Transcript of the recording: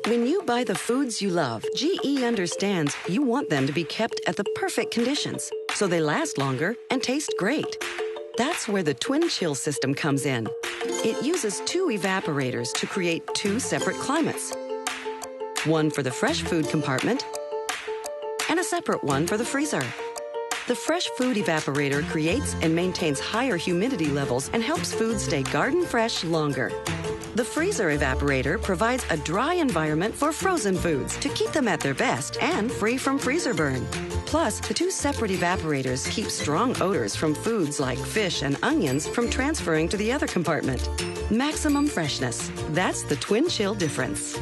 When you buy the foods you love, GE understands you want them to be kept at the perfect conditions, so they last longer and taste great. That's where the Twin Chill system comes in. It uses 2 evaporators to create 2 separate climates. One for the fresh food compartment and a separate one for the freezer. The fresh food evaporator creates and maintains higher humidity levels and helps food stay garden fresh longer. The freezer evaporator provides a dry environment for frozen foods to keep them at their best and free from freezer burn. Plus, the 2 separate evaporators keep strong odors from foods like fish and onions from transferring to the other compartment. Maximum freshness. That's the Twin Chill difference.